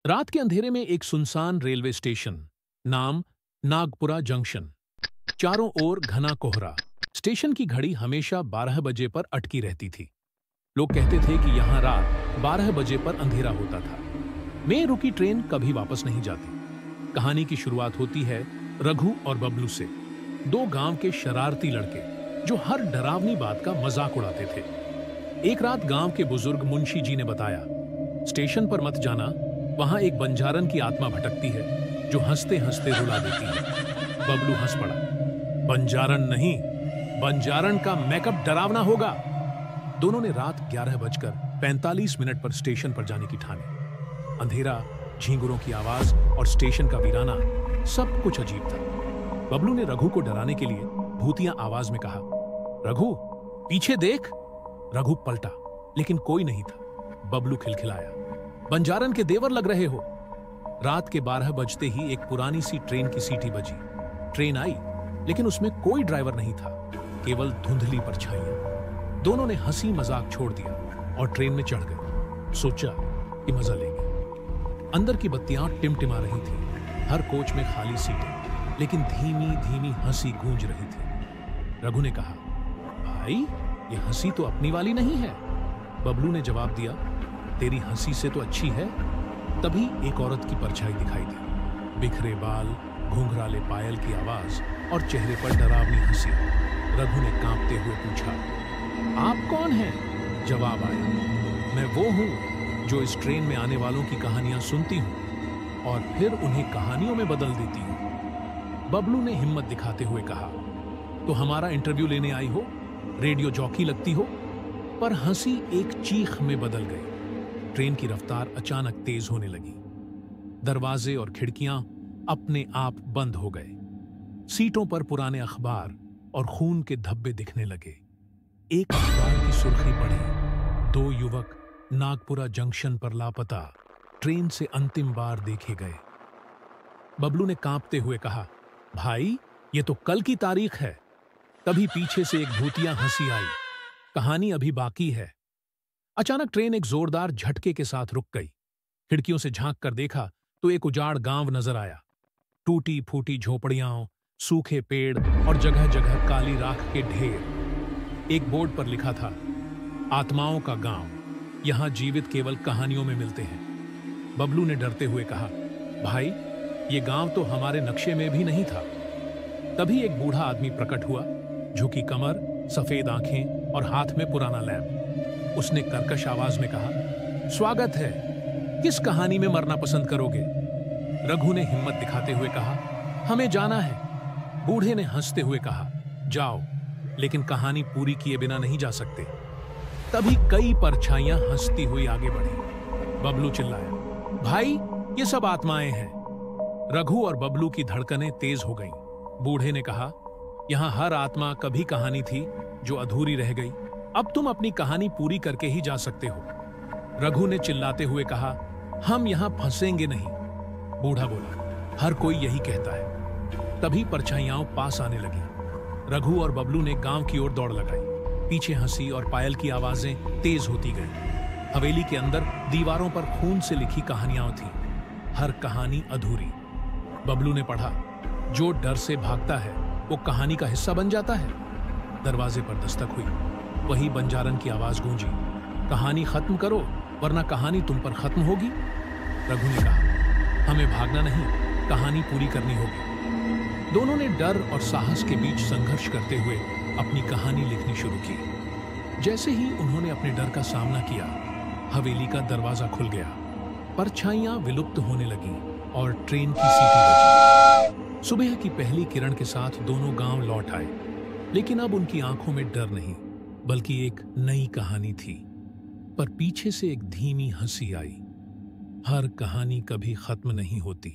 रात के अंधेरे में एक सुनसान रेलवे स्टेशन, नाम नागपुरा जंक्शन। चारों ओर घना कोहरा। स्टेशन की घड़ी हमेशा 12 बजे पर अटकी रहती थी। लोग कहते थे कि यहाँ रात 12 बजे पर अंधेरा होता था। में रुकी ट्रेन कभी वापस नहीं जाती। कहानी की शुरुआत होती है रघु और बबलू से, दो गांव के शरारती लड़के जो हर डरावनी बात का मजाक उड़ाते थे। एक रात गांव के बुजुर्ग मुंशी जी ने बताया, स्टेशन पर मत जाना, वहां एक बंजारन की आत्मा भटकती है जो हंसते हंसते रुला देती है। बबलू हंस पड़ा। बंजारन नहीं, बंजारन का मेकअप डरावना होगा। दोनों ने रात 11:45 पर स्टेशन पर जाने की ठानी। अंधेरा, झींगुरों की आवाज और स्टेशन का वीराना, सब कुछ अजीब था। बबलू ने रघु को डराने के लिए भूतिया आवाज में कहा, रघु पीछे देख। रघु पलटा, लेकिन कोई नहीं था। बबलू खिलखिलाया, बंजारन के देवर लग रहे हो। रात के 12 बजते ही एक पुरानी सी ट्रेन की सीटी बजी। ट्रेन आई, लेकिन उसमें कोई ड्राइवर नहीं था, केवल धुंधली परछाइयां। दोनों ने हंसी मजाक छोड़ दिया और ट्रेन में चढ़ गए। सोचा कि मजा लेंगे। अंदर की बत्तियां टिमटिमा रही थी। हर कोच में खाली सीटें, लेकिन धीमी धीमी हंसी गूंज रही थी। रघु ने कहा, भाई ये हंसी तो अपनी वाली नहीं है। बबलू ने जवाब दिया, तेरी हंसी से तो अच्छी है। तभी एक औरत की परछाई दिखाई दी। बिखरे बाल, घुंघराले पायल की आवाज और चेहरे पर डरावनी हंसी। रघु ने कांपते हुए पूछा, आप कौन हैं? जवाब आया, मैं वो हूं जो इस ट्रेन में आने वालों की कहानियां सुनती हूं और फिर उन्हें कहानियों में बदल देती हूं। बबलू ने हिम्मत दिखाते हुए कहा, तो हमारा इंटरव्यू लेने आई हो? रेडियो जॉकी लगती हो? पर हंसी एक चीख में बदल गई। ट्रेन की रफ्तार अचानक तेज होने लगी। दरवाजे और खिड़कियां अपने आप बंद हो गए। सीटों पर पुराने अखबार और खून के धब्बे दिखने लगे। एक अखबार की सुर्खी पढ़ी, 2 युवक नागपुरा जंक्शन पर लापता, ट्रेन से अंतिम बार देखे गए। बबलू ने कांपते हुए कहा, भाई ये तो कल की तारीख है। तभी पीछे से एक भूतिया हंसी आई। कहानी अभी बाकी है। अचानक ट्रेन एक जोरदार झटके के साथ रुक गई। खिड़कियों से झांक कर देखा तो एक उजाड़ गांव नजर आया। टूटी फूटी झोपड़ियां, सूखे पेड़ और जगह जगह काली राख के ढेर। एक बोर्ड पर लिखा था, आत्माओं का गांव, यहां जीवित केवल कहानियों में मिलते हैं। बबलू ने डरते हुए कहा, भाई ये गांव तो हमारे नक्शे में भी नहीं था। तभी एक बूढ़ा आदमी प्रकट हुआ, झुकी कमर, सफेद आंखें और हाथ में पुराना लैंप। उसने कर्कश आवाज में कहा, स्वागत है, किस कहानी में मरना पसंद करोगे? रघु ने हिम्मत दिखाते हुए कहा, हमें जाना है। बूढ़े ने हंसते हुए कहा, जाओ, लेकिन कहानी पूरी किए बिना नहीं जा सकते। तभी कई परछाइयां हंसती हुई आगे बढ़ी। बबलू चिल्लाया, भाई ये सब आत्माएं हैं। रघु और बबलू की धड़कनें तेज हो गईं। बूढ़े ने कहा, यहां हर आत्मा कभी कहानी थी जो अधूरी रह गई। अब तुम अपनी कहानी पूरी करके ही जा सकते हो। रघु ने चिल्लाते हुए कहा, हम यहां फंसेंगे नहीं। बूढ़ा बोला, हर कोई यही कहता है। तभी परछाइयां पास आने लगी। रघु और बबलू ने गांव की ओर दौड़ लगाई। पीछे हंसी और पायल की आवाजें तेज होती गईं। हवेली के अंदर दीवारों पर खून से लिखी कहानियां थीं, हर कहानी अधूरी। बबलू ने पढ़ा, जो डर से भागता है वो कहानी का हिस्सा बन जाता है। दरवाजे पर दस्तक हुई। वही बंजारन की आवाज गूंजी, कहानी खत्म करो वरना कहानी तुम पर खत्म होगी। रघु ने कहा, हमें भागना नहीं, कहानी पूरी करनी होगी। दोनों ने डर और साहस के बीच संघर्ष करते हुए अपनी कहानी लिखनी शुरू की। जैसे ही उन्होंने अपने डर का सामना किया, हवेली का दरवाजा खुल गया। परछाइयां विलुप्त होने लगीं और ट्रेन की सीटी बजी। सुबह की पहली किरण के साथ दोनों गांव लौट आए, लेकिन अब उनकी आंखों में डर नहीं, बल्कि एक नई कहानी थी। पर पीछे से एक धीमी हंसी आई। हर कहानी कभी खत्म नहीं होती।